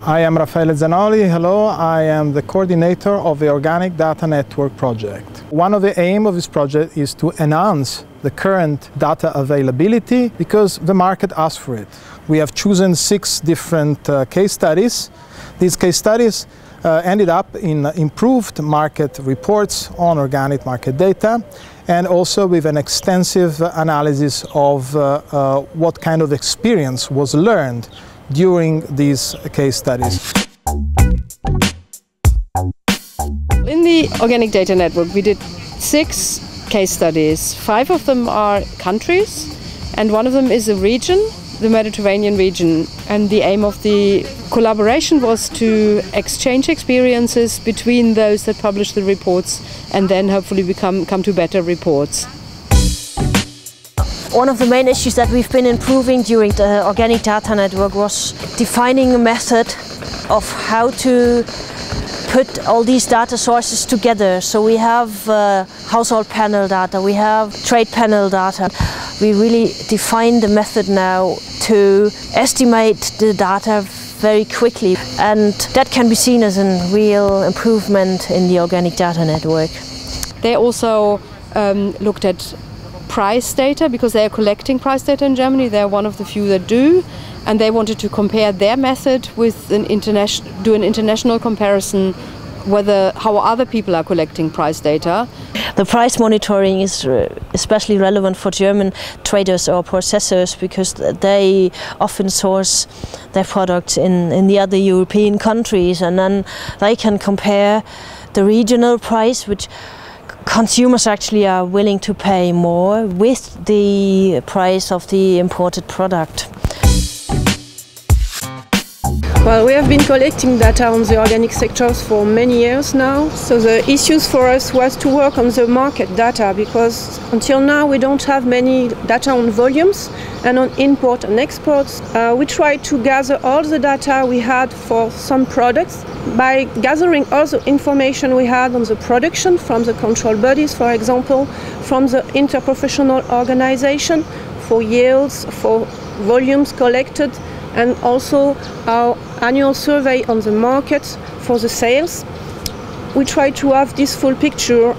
I am Raffaele Zanoli, hello. I am the coordinator of the Organic Data Network project. One of the aims of this project is to enhance the current data availability because the market asks for it. We have chosen 6 different case studies. These case studies ended up in improved market reports on organic market data and also with an extensive analysis of what kind of experience was learned during these case studies. In the Organic Data Network we did 6 case studies. 5 of them are countries and 1 of them is a region, the Mediterranean region. And the aim of the collaboration was to exchange experiences between those that publish the reports and then hopefully come to better reports. One of the main issues that we've been improving during the Organic Data Network was defining a method of how to put all these data sources together. So we have household panel data, we have trade panel data. We really define the method now to estimate the data very quickly, and that can be seen as a real improvement in the Organic Data Network. They also looked at price data because they are collecting price data in Germany. They are one of the few that do, and they wanted to compare their method with an international comparison, how other people are collecting price data. The price monitoring is especially relevant for German traders or processors because they often source their products in the other European countries, and then they can compare the regional price, which consumers actually are willing to pay more, with the price of the imported product. Well, we have been collecting data on the organic sectors for many years now. So the issues for us was to work on the market data because until now we don't have many data on volumes and on import and exports. We tried to gather all the data we had for some products by gathering all the information we had on the production from the control bodies, for example, from the interprofessional organization for yields, for volumes collected, and also our annual survey on the market for the sales. We try to have this full picture.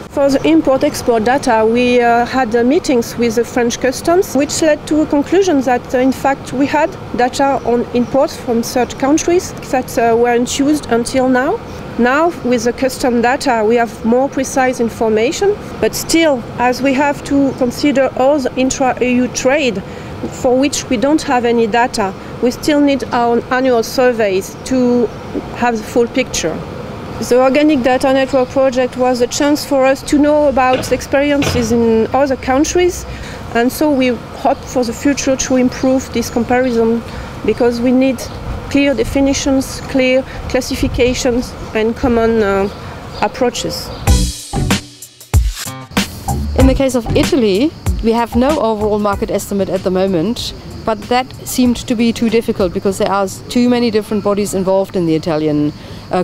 For the import-export data, we had meetings with the French customs, which led to a conclusion that in fact we had data on imports from third countries that weren't used until now. Now, with the custom data, we have more precise information, but still, as we have to consider all the intra-EU trade, for which we don't have any data, we still need our annual surveys to have the full picture. The Organic Data Network project was a chance for us to know about experiences in other countries, and so we hope for the future to improve this comparison because we need clear definitions, clear classifications and common approaches. In the case of Italy, we have no overall market estimate at the moment, but that seemed to be too difficult because there are too many different bodies involved in the Italian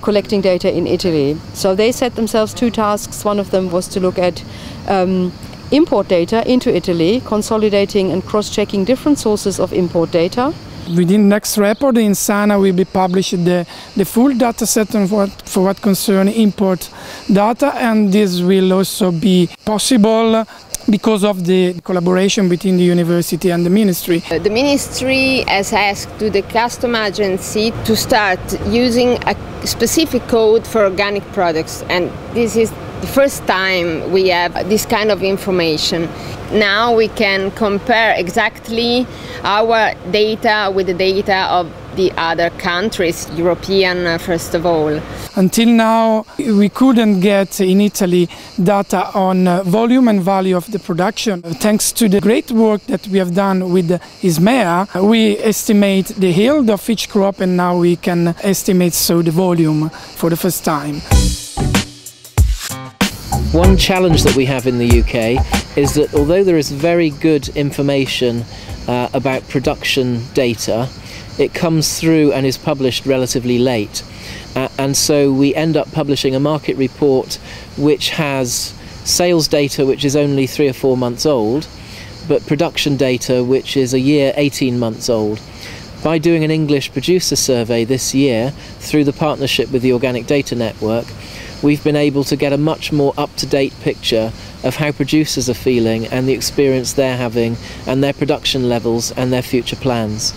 collecting data in Italy. So they set themselves 2 tasks. One of them was to look at import data into Italy, consolidating and cross-checking different sources of import data. Within next report in SINAB will be published the full data set for what concern import data, and this will also be possible because of the collaboration between the university and the ministry. The ministry has asked to the custom agency to start using a specific code for organic products, and this is the first time we have this kind of information. Now we can compare exactly our data with the data of the other countries, European first of all. Until now we couldn't get in Italy data on volume and value of the production. Thanks to the great work that we have done with ISMEA, we estimate the yield of each crop, and now we can estimate the volume for the first time. One challenge that we have in the UK is that although there is very good information about production data, it comes through and is published relatively late. And so we end up publishing a market report which has sales data which is only 3 or 4 months old, but production data which is a year, 18 months old. By doing an English producer survey this year through the partnership with the Organic Data Network, we've been able to get a much more up-to-date picture of how producers are feeling and the experience they're having and their production levels and their future plans.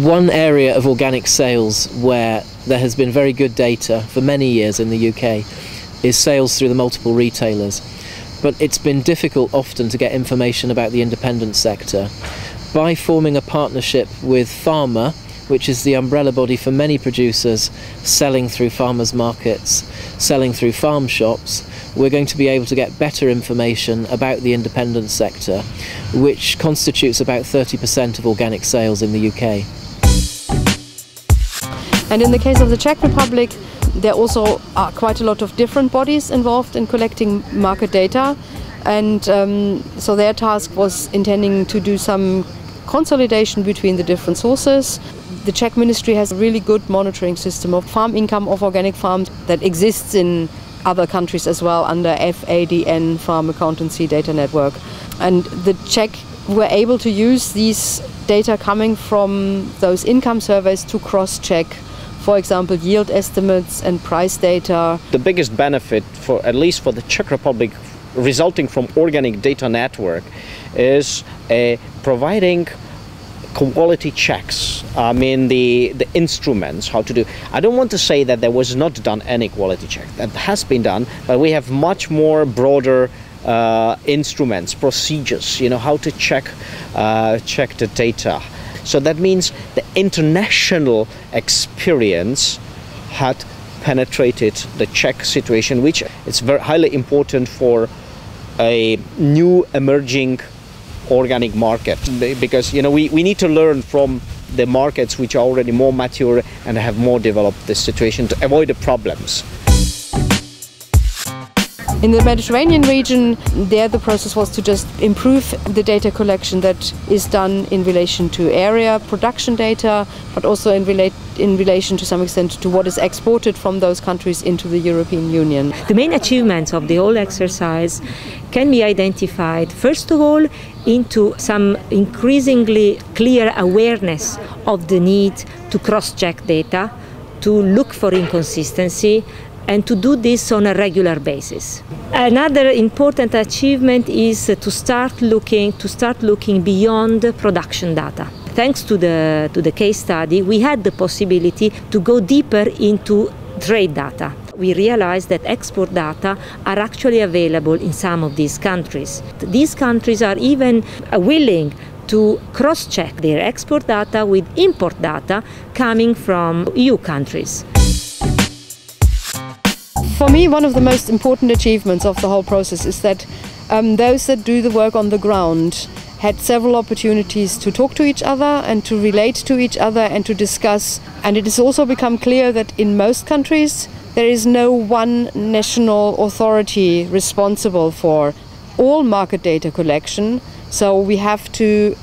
One area of organic sales where there has been very good data for many years in the UK is sales through the multiple retailers, but it's been difficult often to get information about the independent sector. By forming a partnership with Pharma, which is the umbrella body for many producers selling through farmers' markets, selling through farm shops, we're going to be able to get better information about the independent sector, which constitutes about 30% of organic sales in the UK. And in the case of the Czech Republic, there also are quite a lot of different bodies involved in collecting market data, and so their task was intending to do some consolidation between the different sources. The Czech ministry has a really good monitoring system of farm income of organic farms that exists in other countries as well under FADN, Farm Accountancy Data Network. And the Czech were able to use these data coming from those income surveys to cross-check, for example, yield estimates and price data. The biggest benefit, for at least for the Czech Republic, resulting from Organic Data Network is providing quality checks. I mean the instruments, how to do. I don't want to say that there was not done any quality check. That has been done, but we have much more broader instruments, procedures, how to check the data. So that means the international experience had penetrated the Czech situation, which is very highly important for a new emerging organic market, because we need to learn from the markets which are already more mature and have more developed this situation to avoid the problems. In the Mediterranean region, there the process was to just improve the data collection that is done in relation to area production data, but also in relation to some extent to what is exported from those countries into the European Union. The main achievements of the whole exercise can be identified, first of all, into some increasingly clear awareness of the need to cross-check data, to look for inconsistency, and to do this on a regular basis. Another important achievement is to start looking beyond production data. Thanks to the case study, we had the possibility to go deeper into trade data. We realized that export data are actually available in some of these countries. These countries are even willing to cross-check their export data with import data coming from EU countries. For me, one of the most important achievements of the whole process is that those that do the work on the ground had several opportunities to talk to each other and to relate to each other and to discuss. And it has also become clear that in most countries there is no one national authority responsible for all market data collection. So we have to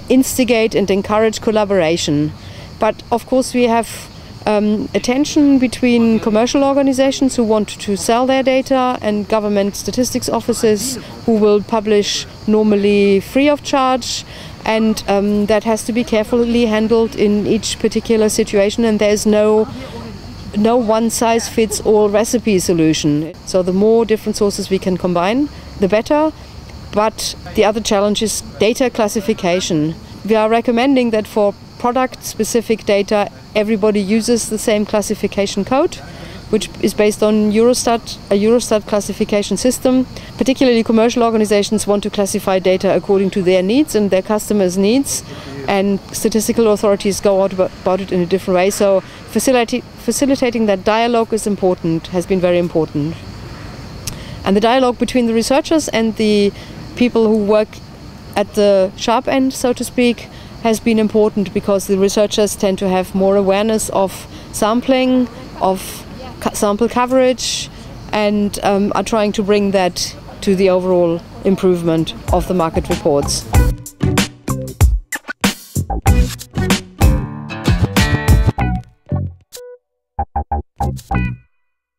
instigate and encourage collaboration. But of course we have a tension between commercial organizations who want to sell their data and government statistics offices who will publish normally free of charge, and that has to be carefully handled in each particular situation, and there's no one-size-fits-all recipe solution. So the more different sources we can combine, the better. But the other challenge is data classification. We are recommending that for product-specific data, everybody uses the same classification code, which is based on a Eurostat classification system. Particularly commercial organizations want to classify data according to their needs and their customers' needs, and statistical authorities go out about it in a different way. So facilitating that dialogue is important, has been very important. And the dialogue between the researchers and the people who work at the sharp end, so to speak, has been important, because the researchers tend to have more awareness of sampling, of sample coverage, and are trying to bring that to the overall improvement of the market reports.